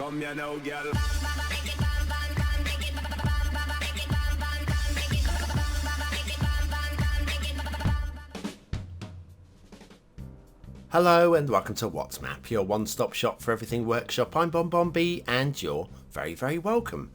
Come here now, girl. Hello and welcome to What's Map, your one-stop shop for everything workshop. I'm BonBonB and you're very, very welcome.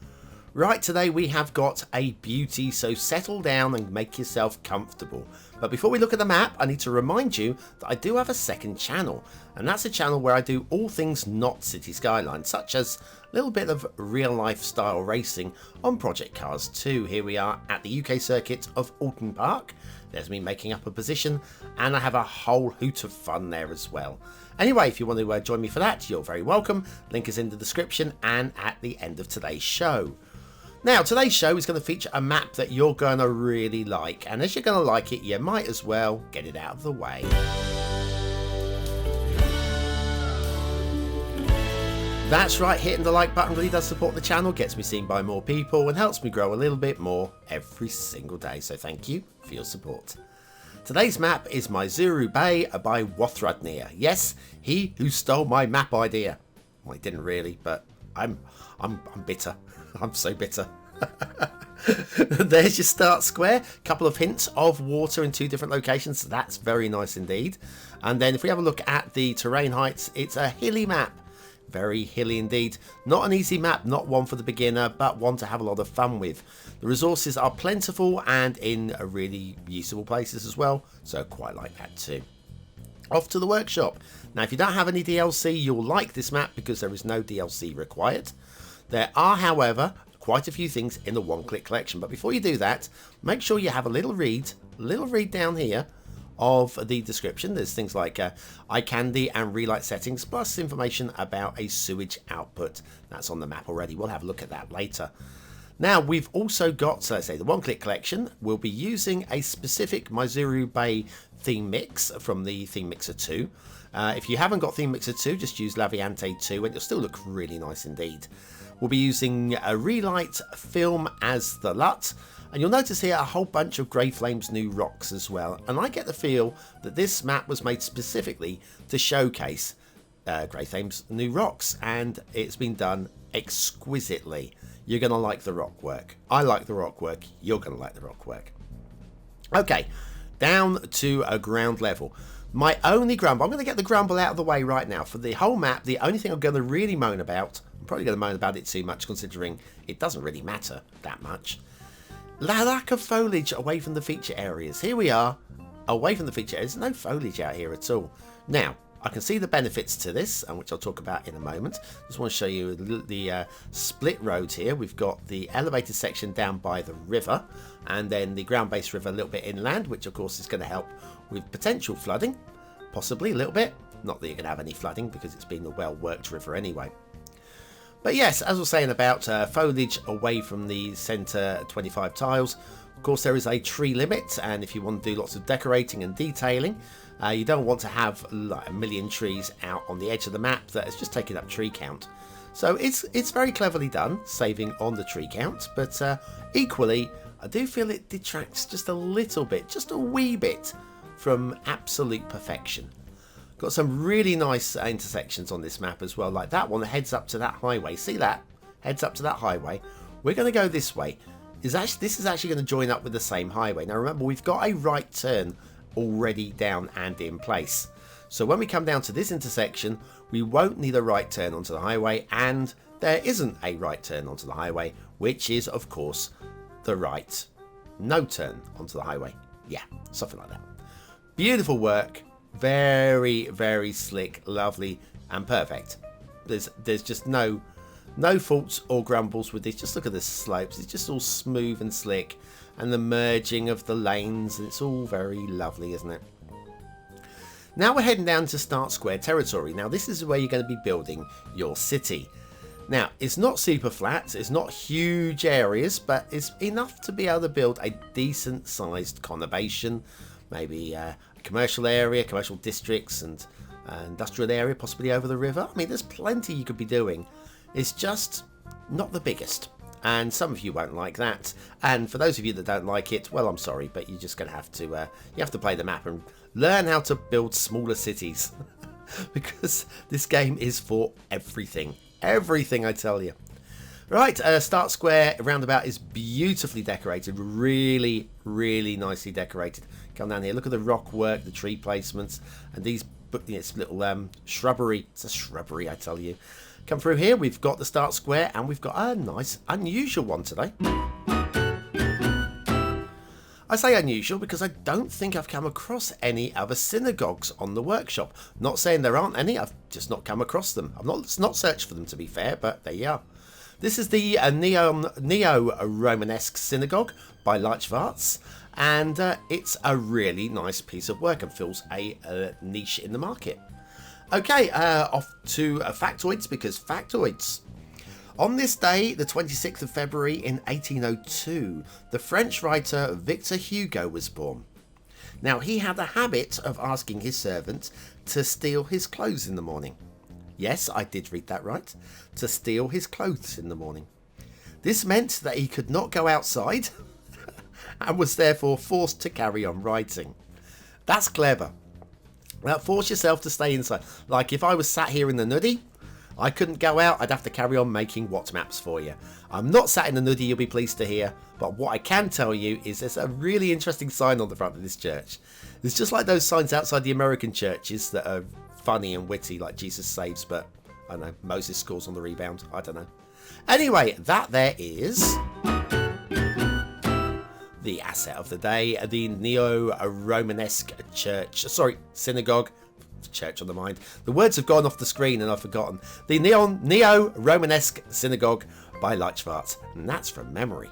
Right, today we have got a beauty, so settle down and make yourself comfortable. But before we look at the map, I need to remind you that I do have a second channel, and that's a channel where I do all things not Cities Skylines, such as a little bit of real-life style racing on Project Cars 2. Here we are at the UK circuit of Alton Park. There's me making up a position, and I have a whole hoot of fun there as well. Anyway, if you want to join me for that, you're very welcome. Link is in the description and at the end of today's show. Now, today's show is going to feature a map that you're going to really like, and as you're going to like it, you might as well get it out of the way. That's right, hitting the like button really does support the channel, gets me seen by more people, and helps me grow a little bit more every single day, so thank you for your support. Today's map is Maizuru Bay by Waftthrudnir. Yes, he who stole my map idea. Well, he didn't really, but I'm bitter. I'm so bitter. There's your start square. Couple of hints of water in two different locations. That's very nice indeed. And then if we have a look at the terrain heights, it's a hilly map. Very hilly indeed. Not an easy map, not one for the beginner, but one to have a lot of fun with. The resources are plentiful and in really usable places as well, so quite like that too. Off to the workshop. Now, if you don't have any DLC, you'll like this map because there is no DLC required. There are, however, quite a few things in the one-click collection, but before you do that, make sure you have a little read down here of the description. There's things like eye candy and relight settings, plus information about a sewage output. That's on the map already. We'll have a look at that later. Now, we've also got, so let's say, the one-click collection. We'll be using a specific Maizuru Bay theme mix from the Theme Mixer 2. If you haven't got Theme Mixer 2, just use Laviante 2 and it'll still look really nice indeed. We'll be using a relight film as the LUT, and you'll notice here a whole bunch of Grey Flame's new rocks as well. And I get the feel that this map was made specifically to showcase Grey Flame's new rocks, and it's been done exquisitely. You're going to like the rock work. I like the rock work. You're going to like the rock work. Okay, down to a ground level. My only grumble, I'm going to get the grumble out of the way right now. For the whole map, the only thing I'm going to really moan about, I'm probably going to moan about it too much considering it doesn't really matter that much. Lack of foliage away from the feature areas. Here we are, away from the feature areas. There's no foliage out here at all. Now, I can see the benefits to this, and which I'll talk about in a moment. Just want to show you the split road here. We've got the elevated section down by the river, and then the ground-based river a little bit inland, which of course is going to help with potential flooding, possibly a little bit. Not that you're going to have any flooding because it's been a well-worked river anyway. But yes, as I was saying about foliage away from the centre 25 tiles, of course there is a tree limit, and if you want to do lots of decorating and detailing, you don't want to have like a million trees out on the edge of the map that is just taking up tree count. So it's very cleverly done, saving on the tree count, but equally I do feel it detracts just a little bit, just a wee bit, from absolute perfection. Got some really nice intersections on this map as well, like that one that heads up to that highway. See that? Heads up to that highway. We're going to go this way. This is actually going to join up with the same highway. Now remember, we've got a right turn already down and in place. So when we come down to this intersection, we won't need a right turn onto the highway, and there isn't a right turn onto the highway, which is, of course, the right no turn onto the highway. Yeah, something like that. Beautiful work. Very, very slick, lovely, and perfect. There's just no faults or grumbles with this. Just look at the slopes. It's just all smooth and slick, and the merging of the lanes. It's all very lovely, isn't it? Now we're heading down to Start Square territory. Now this is where you're going to be building your city. Now it's not super flat. It's not huge areas, but it's enough to be able to build a decent sized conurbation. Maybe a commercial area, commercial districts, and industrial area, possibly over the river. I mean, there's plenty you could be doing. It's just not the biggest, and some of you won't like that. And for those of you that don't like it, well, I'm sorry, but you're just going to have to you have to play the map and learn how to build smaller cities because this game is for everything. everything, I tell you. Right, Start Square roundabout is beautifully decorated, really, really nicely decorated. Come down here, look at the rock work, the tree placements, and these it's little shrubbery. It's a shrubbery, I tell you. Come through here, we've got the Start Square, and we've got a nice, unusual one today. I say unusual because I don't think I've come across any other synagogues on the workshop. Not saying there aren't any, I've just not come across them. I've not searched for them, to be fair, but there you are. This is the Neo-Romanesque Synagogue by Lichwiarz, and it's a really nice piece of work and fills a niche in the market. Okay, off to factoids, because factoids. On this day, the 26th of February in 1802, the French writer Victor Hugo was born. Now, he had a habit of asking his servants to steal his clothes in the morning. Yes, I did read that right. To steal his clothes in the morning. This meant that he could not go outside and was therefore forced to carry on writing. That's clever. Now, force yourself to stay inside. Like if I was sat here in the nuddy, I couldn't go out. I'd have to carry on making what maps for you. I'm not sat in the nuddy, you'll be pleased to hear. But what I can tell you is there's a really interesting sign on the front of this church. It's just like those signs outside the American churches that are funny and witty, like Jesus saves, but I don't know, Moses scores on the rebound. I don't know. Anyway, that there is the asset of the day, the Neo-Romanesque synagogue. Church on the mind. The words have gone off the screen and I've forgotten. The Neo-Romanesque Synagogue by Lichwiarz, and that's from memory.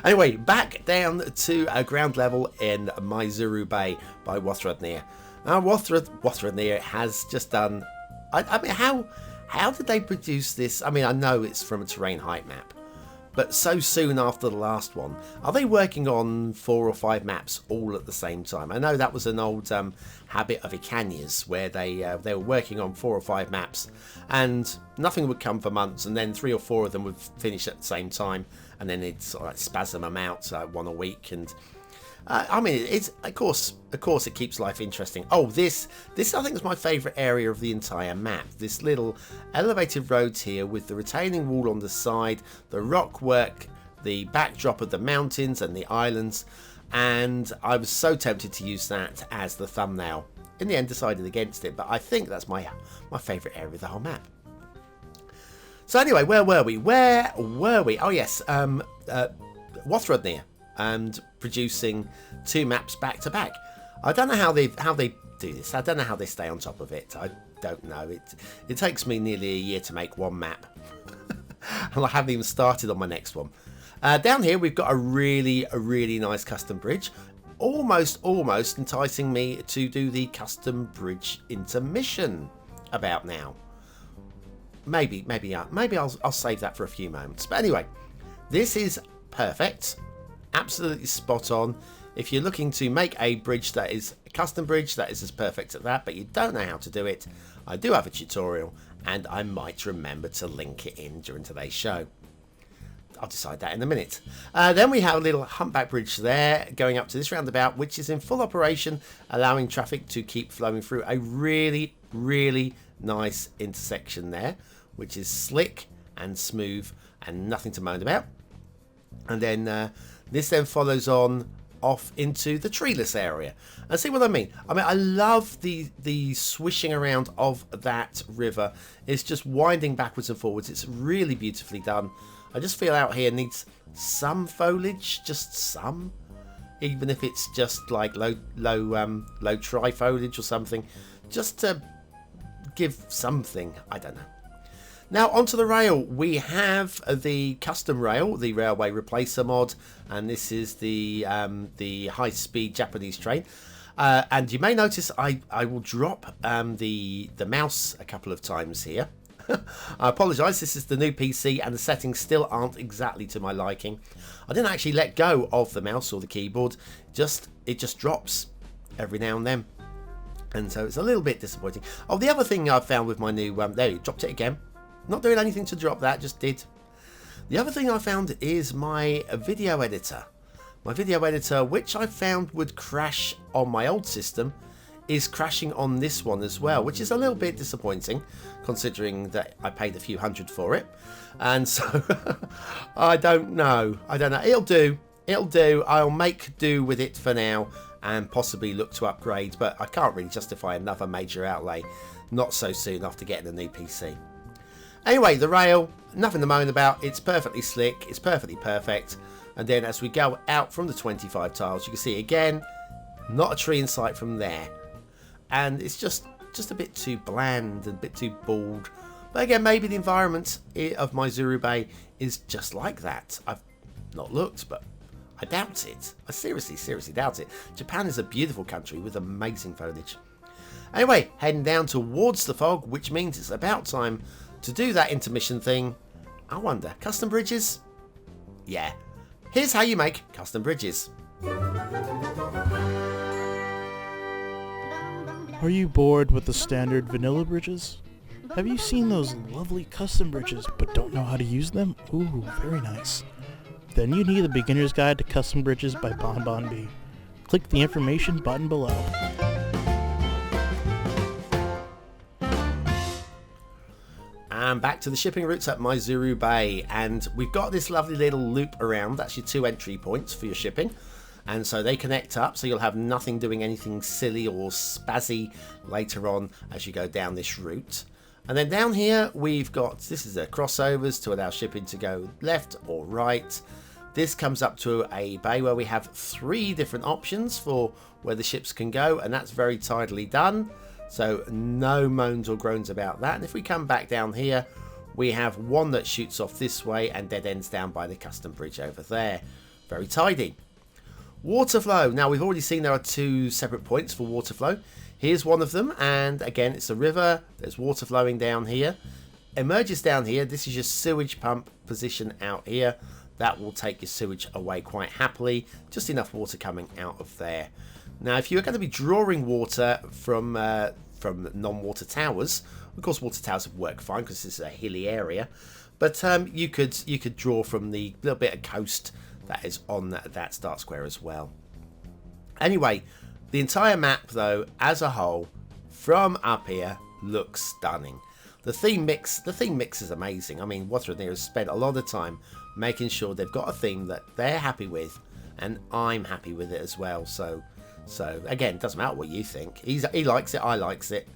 Anyway, back down to ground level in Maizuru Bay by Waftthrudnir. Now, Waftthrudnir has just done. I mean, how did they produce this? I mean, I know it's from a terrain height map, but so soon after the last one, are they working on 4 or 5 maps all at the same time? I know that was an old habit of Icanya's, where they were working on 4 or 5 maps, and nothing would come for months, and then 3 or 4 of them would finish at the same time, and then it'd sort of like spasm them out one a week. And I mean, it's of course it keeps life interesting. Oh, this I think is my favourite area of the entire map. This little elevated roads here with the retaining wall on the side, the rock work, the backdrop of the mountains and the islands, and I was so tempted to use that as the thumbnail. In the end, decided against it, but I think that's my favourite area of the whole map. So anyway, where were we? Oh yes, Waftthrudnir. And producing 2 maps back to back. I don't know how they do this. I don't know how they stay on top of it. I don't know. It takes me nearly a year to make 1 map, and I haven't even started on my next one. Down here we've got a really nice custom bridge, almost enticing me to do the custom bridge intermission about now. Maybe I'll save that for a few moments. But anyway, this is perfect. Absolutely spot on. If you're looking to make a bridge that is a custom bridge that is as perfect at that, but you don't know how to do it, I do have a tutorial, and I might remember to link it in during today's show. I'll decide that in a minute. Then we have a little humpback bridge there going up to this roundabout, which is in full operation, allowing traffic to keep flowing through a really nice intersection there, which is slick and smooth and nothing to moan about. And then this then follows on off into the treeless area. And see what I mean? I love the swishing around of that river. It's just winding backwards and forwards. It's really beautifully done. I just feel out here needs some foliage, just some. Even if it's just like low tri foliage or something, just to give something. I don't know. Now onto the rail, we have the custom rail, the Railway Replacer mod, and this is the high-speed Japanese train. And you may notice I will drop the mouse a couple of times here. I apologise, this is the new PC and the settings still aren't exactly to my liking. I didn't actually let go of the mouse or the keyboard, it just drops every now and then. And so it's a little bit disappointing. Oh, the other thing I've found with my new, there you dropped it again. Not doing anything to drop that, just did. The other thing I found is my video editor. My video editor, which I found would crash on my old system, is crashing on this one as well, which is a little bit disappointing considering that I paid a few hundred for it. And so I don't know. It'll do. I'll make do with it for now and possibly look to upgrade, but I can't really justify another major outlay not so soon after getting a new PC. Anyway, the rail, nothing to moan about. It's perfectly slick. It's perfectly perfect. And then as we go out from the 25 tiles, you can see again, not a tree in sight from there. And it's just a bit too bland and a bit too bald. But again, maybe the environment of Maizuru Bay is just like that. I've not looked, but I doubt it. I seriously doubt it. Japan is a beautiful country with amazing foliage. Anyway, heading down towards the fog, which means it's about time to do that intermission thing. I wonder, custom bridges? Yeah. Here's how you make custom bridges. Are you bored with the standard vanilla bridges? Have you seen those lovely custom bridges but don't know how to use them? Ooh, very nice. Then you need a beginner's guide to custom bridges by BonBonB. Click the information button below. And back to the shipping routes at Maizuru Bay, and we've got this lovely little loop around. That's your 2 entry points for your shipping, and so they connect up, so you'll have nothing doing anything silly or spazzy later on as you go down this route. And then down here we've got, this is the crossovers to allow shipping to go left or right. This comes up to a bay where we have 3 different options for where the ships can go, and that's very tidily done. So no moans or groans about that. And if we come back down here, we have one that shoots off this way and dead ends down by the custom bridge over there. Very tidy. Water flow. Now we've already seen there are 2 separate points for water flow. Here's one of them, and again it's a river. There's water flowing down here. Emerges down here. This is your sewage pump position out here. That will take your sewage away quite happily. Just enough water coming out of there. Now, if you're going to be drawing water from non-water towers, of course, water towers work fine because this is a hilly area. But you could draw from the little bit of coast that is on that start square as well. Anyway, the entire map, though, as a whole, from up here, looks stunning. The theme mix is amazing. I mean, Waftthrudnir has spent a lot of time making sure they've got a theme that they're happy with, and I'm happy with it as well. So again, it doesn't matter what you think. He likes it, I likes it.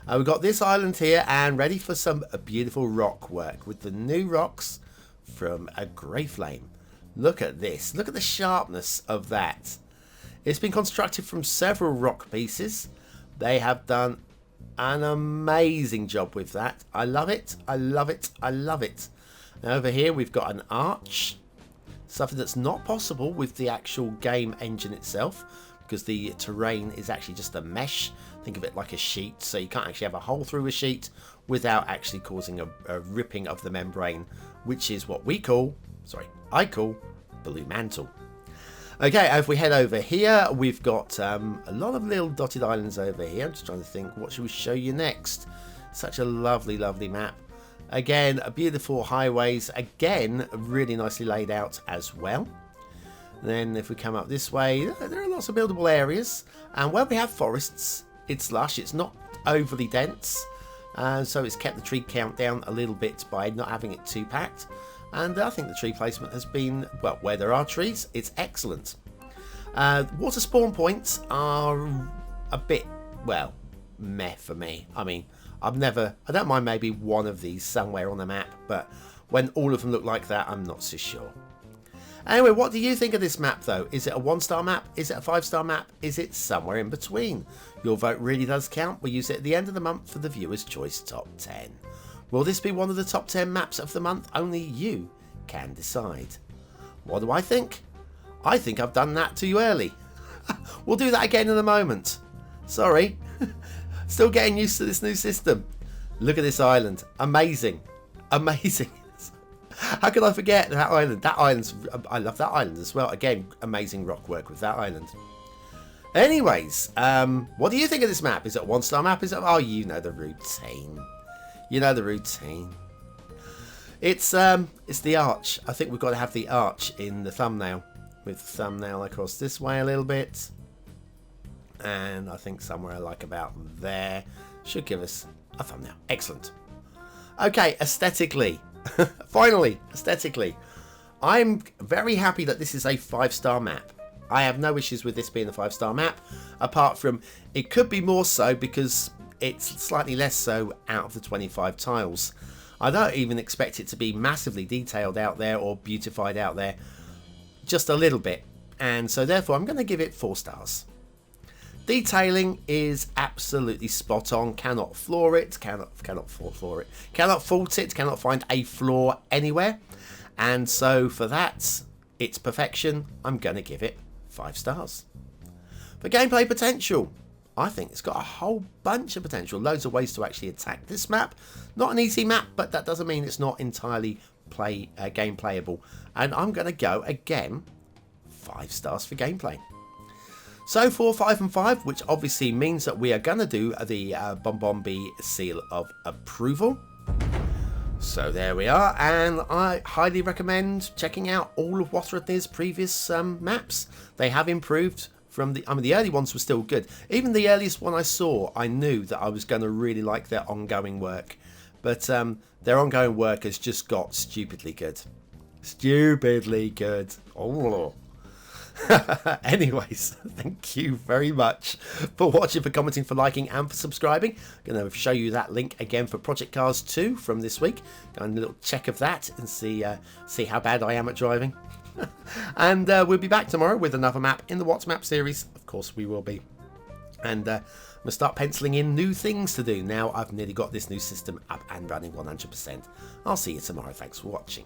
We've got this island here and ready for some beautiful rock work with the new rocks from a Grey Flame. Look at this. Look at the sharpness of that. It's been constructed from several rock pieces. They have done an amazing job with that. I love it. I love it. I love it. Now over here we've got an arch. Something that's not possible with the actual game engine itself, because the terrain is actually just a mesh. Think of it like a sheet, so you can't actually have a hole through a sheet without actually causing a ripping of the membrane, which is what I call Blue Mantle. Okay, if we head over here, we've got a lot of little dotted islands over here. I'm just trying to think, what should we show you next? Such a lovely, lovely map. Again, beautiful highways. Again, really nicely laid out as well. Then if we come up this way, there are lots of buildable areas, and where we have forests, it's lush, it's not overly dense, so it's kept the tree count down a little bit by not having it too packed. And I think the tree placement has been, well, where there are trees, it's excellent. Water spawn points are a bit, well, meh for me. I mean, I don't mind maybe one of these somewhere on the map, but when all of them look like that, I'm not so sure. Anyway, what do you think of this map, though? Is it a 1-star map? Is it a 5-star map? Is it somewhere in between? Your vote really does count. We use it at the end of the month for the Viewer's Choice Top 10. Will this be one of the top 10 maps of the month? Only you can decide. What do I think? I think I've done that too early. We'll do that again in a moment. Sorry. Still getting used to this new system. Look at this island. Amazing. Amazing. How could I forget that island? I love that island as well. Again, amazing rock work with that island. Anyways, what do you think of this map? Is it a 1-star map? Oh, you know the routine. You know the routine. It's the arch. I think we've got to have the arch in the thumbnail, with the thumbnail across this way a little bit. And I think somewhere like about there should give us a thumbnail. Excellent. Okay, aesthetically. Finally, aesthetically. I'm very happy that this is a 5-star map. I have no issues with this being a 5-star map, apart from it could be more so because it's slightly less so out of the 25 tiles. I don't even expect it to be massively detailed out there or beautified out there, just a little bit. And so therefore I'm going to give it 4 stars. Detailing is absolutely spot on. Cannot flaw it. Cannot fault it. Cannot find a flaw anywhere. And so for that, its perfection, I'm going to give it 5 stars. For gameplay potential, I think it's got a whole bunch of potential. Loads of ways to actually attack this map. Not an easy map, but that doesn't mean it's not entirely game playable. And I'm going to go again 5 stars for gameplay. So 4, 5 and 5, which obviously means that we are going to do the BonBonB seal of approval. So there we are, and I highly recommend checking out all of Waftthrudnir's previous maps. They have improved from the early ones were still good. Even the earliest one I saw, I knew that I was going to really like their ongoing work. But their ongoing work has just got stupidly good. Stupidly good. Oh. Anyways, thank you very much for watching, for commenting, for liking and for subscribing. I'm going to show you that link again for Project Cars 2 from this week. Go and a little check of that and see how bad I am at driving. And we'll be back tomorrow with another map in the What's Map series. Of course we will be. And I'm going to start penciling in new things to do now I've nearly got this new system up and running 100%. I'll see you tomorrow. Thanks for watching.